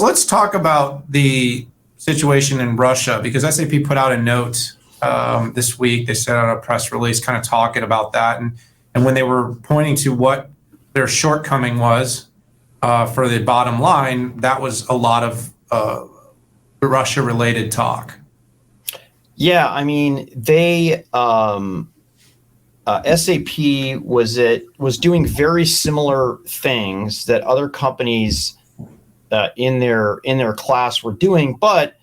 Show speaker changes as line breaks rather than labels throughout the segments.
Let's talk about the situation in Russia, because SAP put out a note this week. They sent out a press release kind of talking about that. And when they were pointing to what their shortcoming was for the bottom line, that was a lot of Russia-related talk.
Yeah, I mean, they SAP was doing very similar things that other companies in their class were doing, but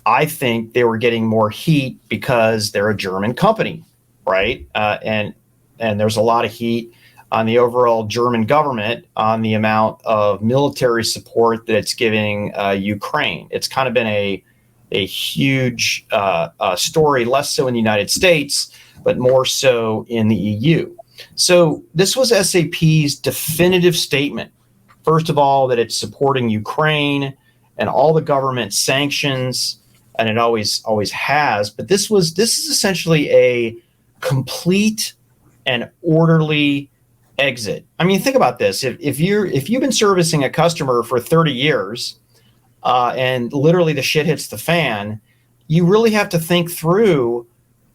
I think they were getting more heat because they're a German company, right? And there's a lot of heat on the overall German government on the amount of military support that it's giving Ukraine. It's kind of been a huge story, less so in the United States, but more so in the EU. So this was SAP's definitive statement. First of all, that it's supporting Ukraine and all the government sanctions, and it always has. But this is essentially a complete and orderly exit. I mean, think about this: if you've been servicing a customer for 30 years, and literally the shit hits the fan, you really have to think through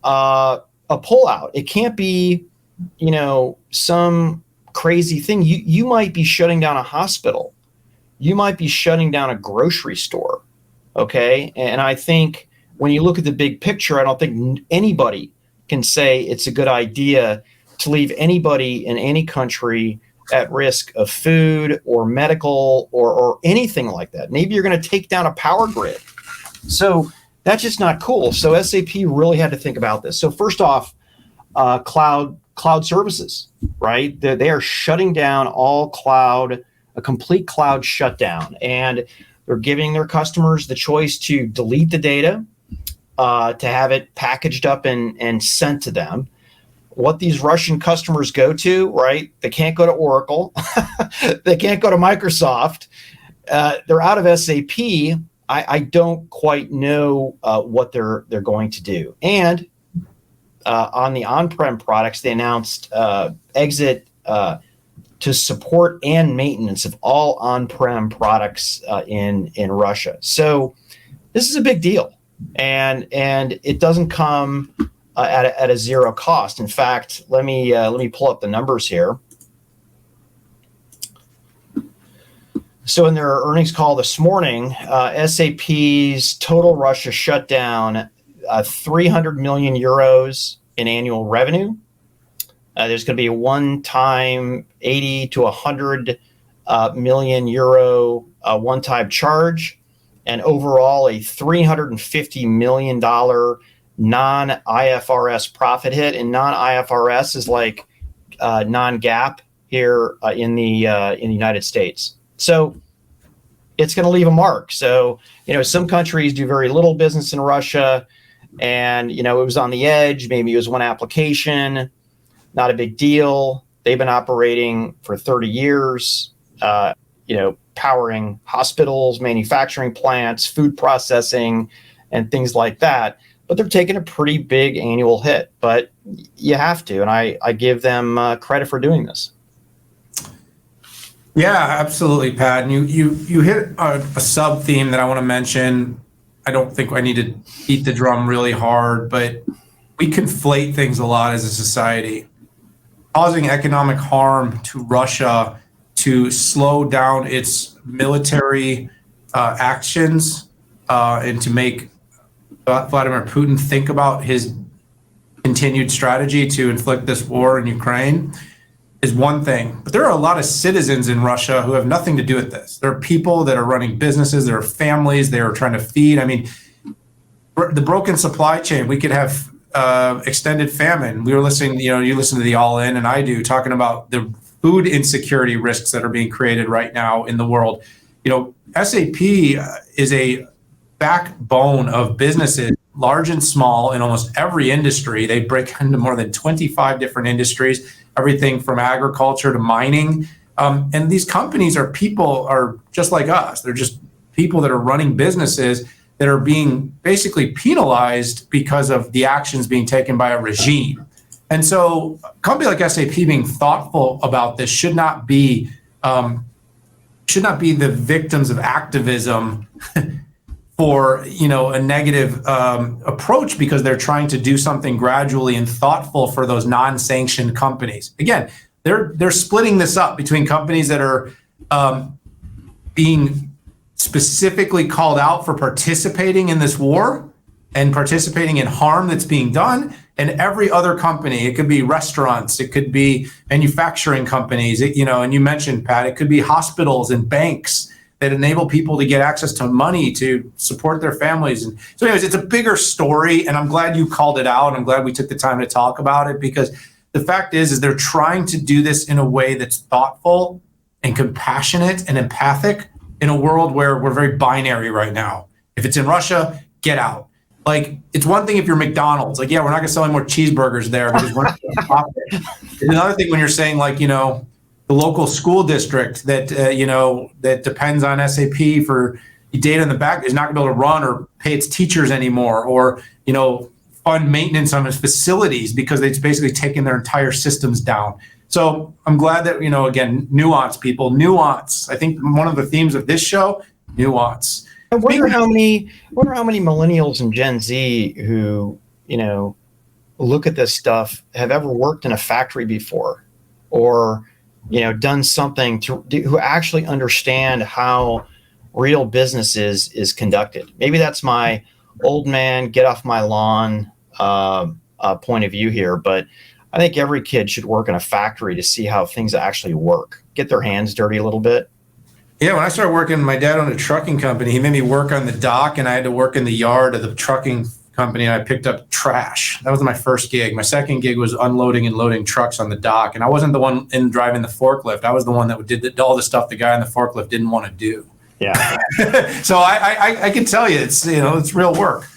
a pullout. It can't be, some crazy thing. You might be shutting down a hospital. You might be shutting down a grocery store. Okay. And I think when you look at the big picture, I don't think anybody can say it's a good idea to leave anybody in any country at risk of food or medical or anything like that. Maybe you're going to take down a power grid. So that's just not cool. So SAP really had to think about this. So first off, cloud services, right? They are shutting down all cloud, a complete cloud shutdown. And they're giving their customers the choice to delete the data, to have it packaged up and sent to them. What these Russian customers go to, right? They can't go to Oracle. They can't go to Microsoft. They're out of SAP. I don't quite know what they're going to do. And on the on-prem products, they announced exit to support and maintenance of all on-prem products in Russia. So this is a big deal, and it doesn't come at a zero cost. In fact, let me pull up the numbers here. So in their earnings call this morning, SAP's total Russia shutdown, 300 million euros in annual revenue. There's going to be a one-time 80 to 100 million euro one-time charge, and overall a $350 million non-IFRS profit hit. And non-IFRS is like non-GAAP here in the United States. So it's going to leave a mark. So, some countries do very little business in Russia, and, it was on the edge. Maybe it was one application, not a big deal. They've been operating for 30 years, powering hospitals, manufacturing plants, food processing, and things like that. But they're taking a pretty big annual hit. But you have to, and I give them credit for doing this.
Yeah, absolutely, Pat. And you hit a sub theme that I want to mention. I don't think I need to beat the drum really hard, but we conflate things a lot as a society, causing economic harm to Russia to slow down its military actions and to make Vladimir Putin think about his continued strategy to inflict this war in Ukraine is one thing. But there are a lot of citizens in Russia who have nothing to do with this. There are people that are running businesses, there are families they are trying to feed. I mean, the broken supply chain, we could have extended famine. We were listening, you listen to the All In, and I do, talking about the food insecurity risks that are being created right now in the world. SAP is a backbone of businesses, large and small, in almost every industry. They break into more than 25 different industries, everything from agriculture to mining. And these companies are just like us. They're just people that are running businesses that are being basically penalized because of the actions being taken by a regime. And so a company like SAP being thoughtful about this should not be should not be the victims of activism for, you know, a negative approach because they're trying to do something gradually and thoughtful for those non-sanctioned companies. Again, they're splitting this up between companies that are being specifically called out for participating in this war and participating in harm that's being done, and every other company. It could be restaurants, it could be manufacturing companies, you know, and you mentioned, Pat, it could be hospitals and banks that enable people to get access to money to support their families. And so anyways, it's a bigger story, and I'm glad you called it out. I'm glad we took the time to talk about it, because the fact is they're trying to do this in a way that's thoughtful and compassionate and empathic in a world where we're very binary right now. If it's in Russia, get out. Like, it's one thing if you're McDonald's, like, yeah, we're not gonna sell any more cheeseburgers there because we're not gonna profit. It's another thing when you're saying, like, you know, the local school district that, you know, that depends on SAP for data in the back is not gonna be able to run or pay its teachers anymore, or, you know, fund maintenance on its facilities because it's basically taken their entire systems down. So I'm glad that, you know, again, nuance, people, nuance. I think one of the themes of this show, nuance.
I wonder how many millennials and Gen Z who, you know, look at this stuff have ever worked in a factory before, or, you know, done something who actually understand how real business is conducted. Maybe that's my old man, get off my lawn point of view here, but I think every kid should work in a factory to see how things actually work, get their hands dirty a little bit.
Yeah, when I started working, my dad owned a trucking company. He made me work on the dock, and I had to work in the yard of the trucking company, and I picked up trash. That was my first gig. My second gig was unloading and loading trucks on the dock, and I wasn't the one in driving the forklift. I was the one that did all the stuff the guy on the forklift didn't want to do.
Yeah.
So I can tell you, it's, you know, it's real work.